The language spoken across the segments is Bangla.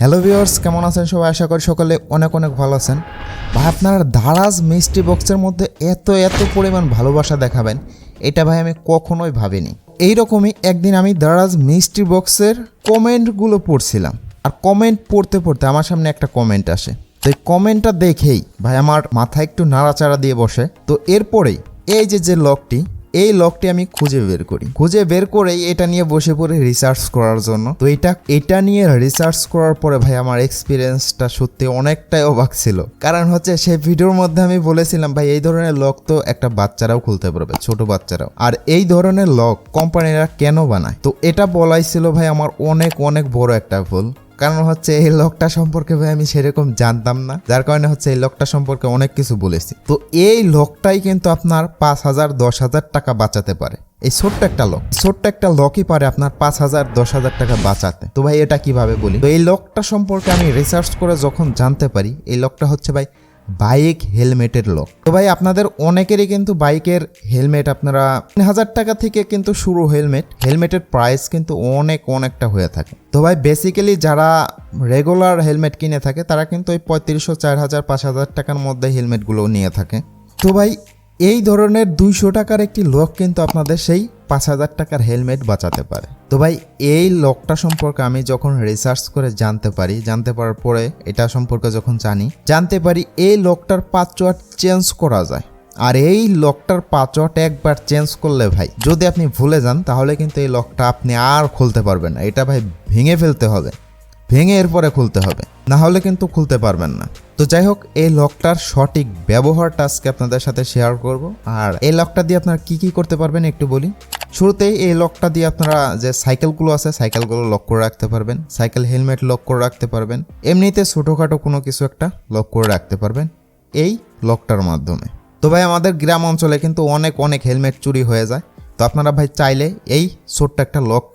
হ্যালো ভিউয়ার্স, কেমন আছেন সবাই? আশা করি সকলে অনেক অনেক ভালো আছেন। ভাই আপনারা দারাজ মিস্ট্রি বক্সের মধ্যে এত পরিমাণ ভালোবাসা দেখাবেন, এটা ভাই আমি কখনোই ভাবিনি। এইরকমই একদিন আমি দারাজ মিস্ট্রি বক্সের কমেন্টগুলো পড়ছিলাম, আর কমেন্ট পড়তে পড়তে আমার সামনে একটা কমেন্ট আসে। তো এই কমেন্টটা দেখেই ভাই আমার মাথা একটু নাড়াচাড়া দিয়ে বসে। তো এরপরেই এই যে লকটি, এই লকটি আমি খুঁজে বের করেই এটা নিয়ে বসে পড়ে রিসার্চ করার জন্য। তো এটা নিয়ে রিসার্চ করার পরে ভাই আমার এক্সপিরিয়েন্সটা সত্যি অনেকটাই অবাক ছিল। কারণ হচ্ছে সেই ভিডিওর মধ্যে আমি বলেছিলাম ভাই এই ধরনের লক তো একটা বাচ্চারাও খুলতে পারবে, ছোট বাচ্চারাও। আর এই ধরনের লক কোম্পানিরা কেন বানায়, তো এটা বলাই ছিল ভাই আমার অনেক বড় একটা ভুল। কারণ হচ্ছে এই লকটা সম্পর্কে ভাই আমি সেরকম জানতাম না, যার কারণে হচ্ছে এই লকটা সম্পর্কে অনেক কিছু বলেছি। তো এই লকটাই কিন্তু আপনার 5,000 10,000 টাকা বাঁচাতে পারে। এই ছোট্ট একটা লকই পারে আপনার 5,000 10,000 টাকা বাঁচাতে। তো ভাই এটা কিভাবে বলি, তো এই লকটা সম্পর্কে আমি রিসার্চ করে যখন জানতে পারি, এই লকটা হচ্ছে ভাই বাইক হেলমেটের লক। তো ভাই আপনাদের অনেকেরই কিন্তু বাইকের হেলমেট আপনারা 3,000 টাকা থেকে কিন্তু শুরু। হেলমেটের প্রাইস কিন্তু অনেকটা হয়ে থাকে। তো ভাই বেসিক্যালি যারা রেগুলার হেলমেট কিনে থাকে তারা কিন্তু ওই 3,500 4,000 5,000 টাকার মধ্যে হেলমেটগুলো নিয়ে থাকে। তো ভাই এই ধরনের 200 টাকার একটি লক কিন্তু আপনাদের সেই 5,000 টাকার হেলমেট বাঁচাতে পারে। তো ভাই এই লকটা সম্পর্কে আমি যখন রিসার্চ করে জানতে পারার পরে এটা সম্পর্কে যখন জানতে পারি এই লকটার পাসওয়ার্ড চেঞ্জ করা যায়। আর এই লকটার পাসওয়ার্ড একবার চেঞ্জ করলে ভাই যদি আপনি ভুলে যান, তাহলে কিন্তু এই লকটা আপনি আর খুলতে পারবেন না। এটা ভাই ভেঙে ফেলতে হবে, ভেঙে এরপরে খুলতে হবে, না হলে কিন্তু খুলতে পারবেন না। তো যাই হোক, এই লকটার সঠিক ব্যবহারটা আজকে আপনাদের সাথে শেয়ার করব। আর এই লকটা দিয়ে আপনারা কি করতে পারবেন একটু বলি। শুরুতেই এই লকটা দিয়ে আপনারা যে সাইকেলগুলো আছে সাইকেলগুলো লক করে রাখতে পারবেন, সাইকেল হেলমেট লক করে রাখতে পারবেন, এমনিতে ছোটোখাটো কোনো কিছু একটা লক করে রাখতে পারবেন এই লকটার মাধ্যমে। তো ভাই আমাদের গ্রাম অঞ্চলে কিন্তু অনেক হেলমেট চুরি হয়ে যায়। তো আপনারা ভাই চাইলে এই ছোট্ট একটা লক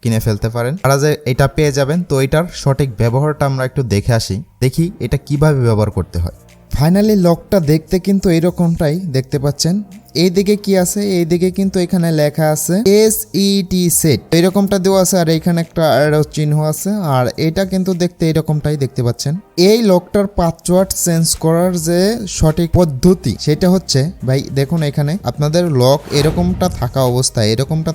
কিনে ফেলতে পারেন। আর যে এটা পেয়ে যাবেন, তো এটার সঠিক ব্যবহারটা আমরা একটু দেখি এটা কিভাবে ব্যবহার করতে হয়। ফাইনালি লকটা দেখতে কিন্তু এইরকমটাই দেখতে পাচ্ছেন। এইদিকে কি আছে, এইদিকে কিন্তু এখানে লেখা আছে SET সেট, এরকমটা দেওয়া আছে। আর এখানে একটা অ্যারো চিহ্ন আছে। আর এটা কিন্তু দেখতে এরকমটাই দেখতে পাচ্ছেন। এই লকটার পাসওয়ার্ড চেঞ্জ করার যে সঠিক পদ্ধতি সেটা হচ্ছে ভাই দেখুন, এখানে আপনাদের লক এরকমটা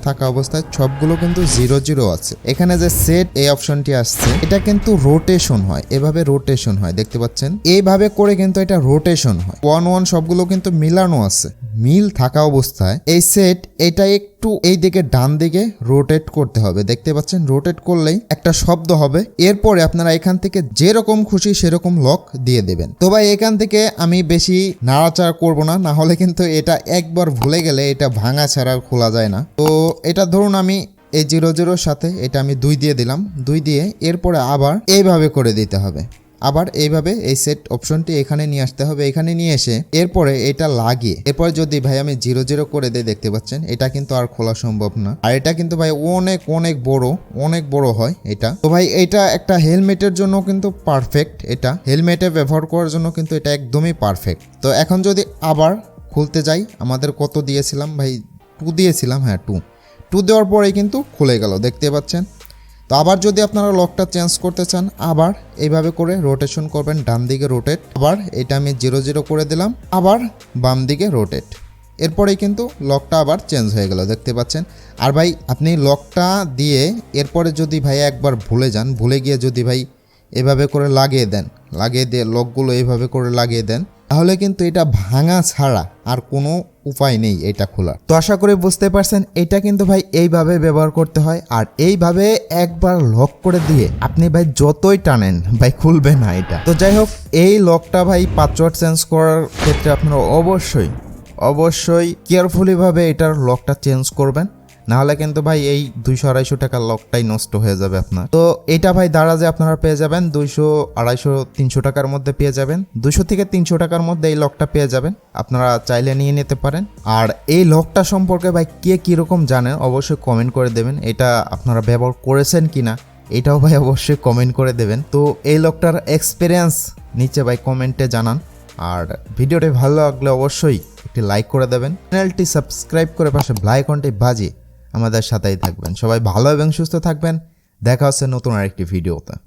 থাকা অবস্থায় সবগুলো কিন্তু 0 আছে। এখানে যে সেট এই অপশনটি আসছে, এটা কিন্তু রোটেশন হয়, এভাবে রোটেশন হয় দেখতে পাচ্ছেন। এইভাবে করে কিন্তু এটা রোটেশন হয়। 1 সবগুলো কিন্তু মিলানো আছে। মিল থাকা অবস্থায় এই সেট এটা একটু এই দিকে ডান দিকে রোটেট করতে হবে, দেখতে পাচ্ছেন। রোটেট করলেই একটা শব্দ হবে। এরপরে আপনারা এখান থেকে যেরকম খুশি সেরকম লক দিয়ে দেবেন। তো ভাই এখান থেকে আমি বেশি নাড়াচাড়া করব না, না হলে কিন্তু এটা একবার ভুলে গেলে এটা ভাঙা ছাড়া খোলা যায় না। তো এটা ধরুন আমি এই 0 সাথে এটা আমি 2 দিয়ে দিলাম, 2 দিয়ে এরপরে আবার এইভাবে করে দিতে হবে। আবার এইভাবে এই সেট অপশনটি এখানে নিয়ে আসতে হবে। এখানে নিয়ে এসে এরপরে এটা লাগিয়ে এরপরে যদি ভাই আমি 0 করে দেই, দেখতে পাচ্ছেন এটা কিন্তু আর খোলা সম্ভব না। আর এটা কিন্তু ভাই অনেক বড় হয় এটা। তো ভাই এটা একটা হেলমেটের জন্য কিন্তু পারফেক্ট। এটা হেলমেটে ব্যবহার করার জন্য কিন্তু এটা একদমই পারফেক্ট। তো এখন যদি আবার খুলতে যাই, আমাদের কত দিয়েছিলাম ভাই, 2 দিয়েছিলাম। হ্যাঁ 2 দেওয়ার পরে কিন্তু খুলে গেল, দেখতে পাচ্ছেন। তো আবার যদি আপনারা লকটা চেঞ্জ করতে চান, আবার এইভাবে করে রোটেশন করবেন, ডান দিকে রোটেট। আবার এটা আমি 0 করে দিলাম, আবার বাম দিকে রোটেট। এরপরেই কিন্তু লকটা আবার চেঞ্জ হয়ে গেল, দেখতে পাচ্ছেন। আর ভাই আপনি লকটা দিয়ে এরপরে যদি ভাই একবার ভুলে গিয়ে যদি ভাই এভাবে করে লাগিয়ে দিয়ে লকগুলো এইভাবে করে লাগিয়ে দেন, তাহলে কিন্তু এটা ভাঙা ছাড়া আর কোনো উপায় নেই এটা খোলার। তো আশা করি বুঝতে পারছেন, এটা কিন্তু ভাই এইভাবে ব্যবহার করতে হয়। আর এইভাবে একবার লক করে দিয়ে আপনি ভাই যতই টানেন ভাই খুলবে না এটা। তো যাই হোক, এই লকটা ভাই পাসওয়ার্ড চেঞ্জ করার ক্ষেত্রে আপনারা অবশ্যই কেয়ারফুলি ভাবে এটার লকটা চেঞ্জ করবেন, না হলে কিন্তু ভাই এই 200-250 টাকার লকটাই নষ্ট হয়ে যাবে আপনার। তো এটা ভাই দারাজে আপনারা পেয়ে যাবেন 200 250 300 টাকার মধ্যে পেয়ে যাবেন। 200 থেকে 300 টাকার মধ্যে এই লকটা পেয়ে যাবেন, আপনারা চাইলে নিয়ে নিতে পারেন। আর এই লকটা সম্পর্কে ভাই কে কীরকম জানেন অবশ্যই কমেন্ট করে দেবেন। এটা আপনারা ব্যবহার করেছেন কিনা এটাও ভাই অবশ্যই কমেন্ট করে দেবেন। তো এই লকটার এক্সপিরিয়েন্স নিচে ভাই কমেন্টে জানান। আর ভিডিওটি ভালো লাগলে অবশ্যই একটি লাইক করে দেবেন, চ্যানেলটি সাবস্ক্রাইব করে পাশে বেল আইকনটি বাজিয়ে আমাদের সাথেই থাকবেন। সবাই ভালো এবং সুস্থ থাকবেন। দেখা হচ্ছে নতুন আরেকটি ভিডিওতে।